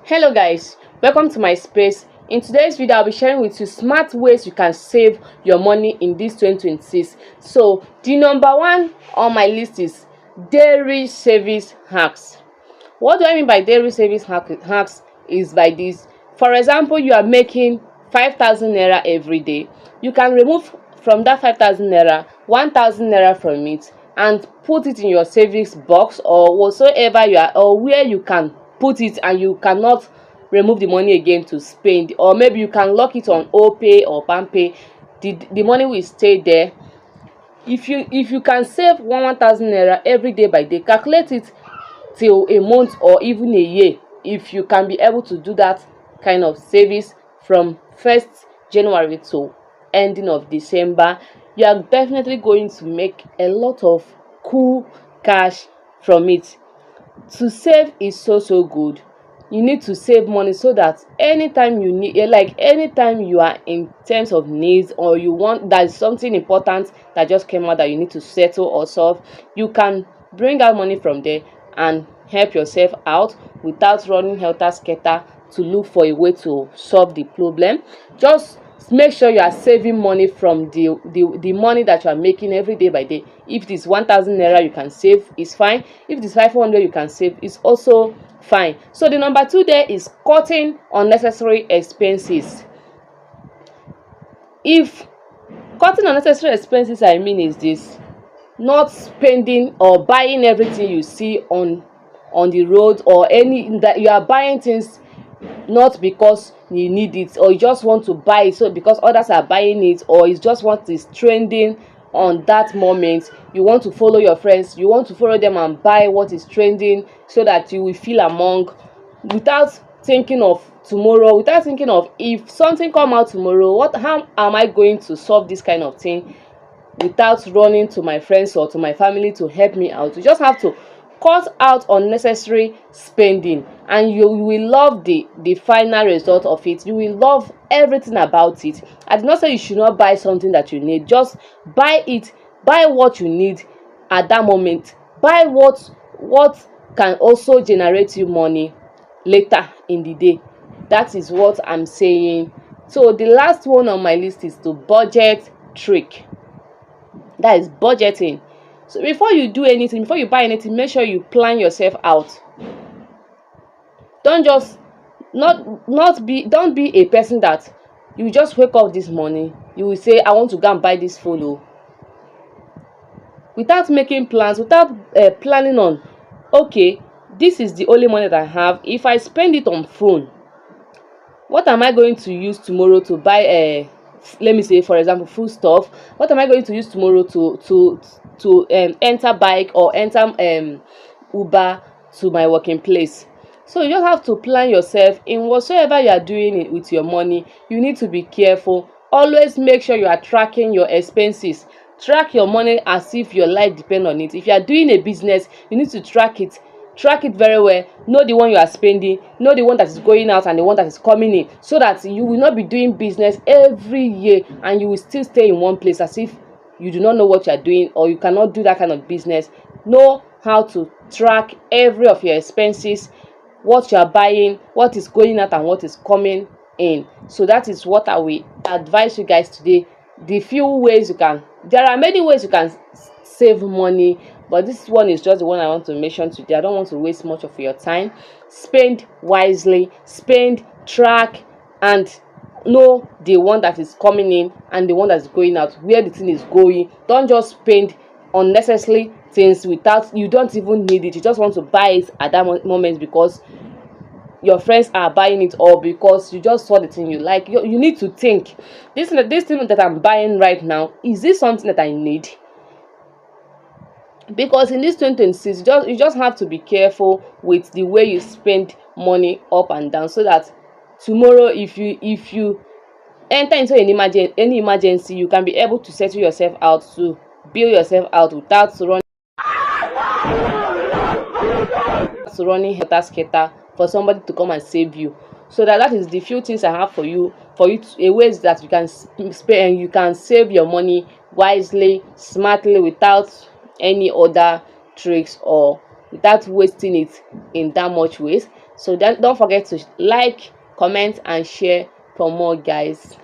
Hello guys, welcome to my space. In today's video I'll be sharing with you smart ways you can save your money in this 2026. So the number one on my list is daily savings hacks. What do I mean by daily savings hacks is by this. For example, you are making 5,000 naira every day. You can remove from that 5,000 naira 1,000 naira from it and put it in your savings box or whatsoever you are, or where you can put it and you cannot remove the money again to spend, or maybe you can lock it on OPay or PalmPay. The money will stay there. If you can save 1,000 naira every day by day, calculate it till a month or even a year. If you can be able to do that kind of savings from 1st January to ending of December, you are definitely going to make a lot of cool cash from it. To save is so good. You need to save money so that anytime you need, anytime you are in terms of needs, or you want, that is something important that just came out that you need to settle or solve, you can bring out money from there and help yourself out without running helter skelter to look for a way to solve the problem. Just make sure you are saving money from the money that you are making every day by day. If it is 1,000 naira you can save, it's fine. If it is 500 you can save, it's also fine. So the number two there is cutting unnecessary expenses. If cutting unnecessary expenses, I mean, is this: not spending or buying everything you see on the road, or any that you are buying things not because you need it, or you just want to buy it so because others are buying it, or it's just what is trending on that moment. You want to follow your friends, you want to follow them and buy what is trending so that you will feel among, without thinking of tomorrow, without thinking of if something come out tomorrow, how am I going to solve this kind of thing, without running to my friends or to my family to help me out. You just have to cut out unnecessary spending, and you will love the final result of it. You will love everything about it. I did not say you should not buy something that you need. Just buy it. Buy what you need at that moment. Buy what can also generate you money later in the day. That is what I'm saying. So the last one on my list is the budget trick. That is budgeting. So before you do anything, before you buy anything, make sure you plan yourself out. Don't be a person that you just wake up this morning, you will say, I want to go and buy this phone, without making plans, without planning on, okay, this is the only money that I have. If I spend it on phone, what am I going to use tomorrow to buy let me say, for example, food stuff? What am I going to use tomorrow to enter bike or enter Uber to my working place? So you just have to plan yourself in whatsoever you are doing it with your money. You need to be careful. Always make sure you are tracking your expenses. Track your money as if your life depends on it. If you are doing a business, you need to track it. Track it very well. Know the one you are spending, know the one that is going out and the one that is coming in, so that you will not be doing business every year and you will still stay in one place as if you do not know what you are doing, or you cannot do that kind of business. Know how to track every of your expenses, what you are buying, what is going out and what is coming in. So that is what I will advise you guys today. The few ways you can, there are many ways you can save money, but this one is just the one I want to mention today. I don't want to waste much of your time. Spend wisely, spend, track, and know the one that is coming in and the one that is going out, where the thing is going. Don't just spend unnecessarily things without, you don't even need it. You just want to buy it at that moment because your friends are buying it, or because you just saw the thing you like. You need to think, this thing that I'm buying right now, is this something that I need? Because in this 2026, you just have to be careful with the way you spend money up and down, so that tomorrow if you enter into any emergency, you can be able to settle yourself out, to bail yourself out without running helter skelter for somebody to come and save you. So that is the few things I have for you ways that you can spend and you can save your money wisely, smartly, without any other tricks or without wasting it in that much ways. So don't forget to like, comment and share for more, guys.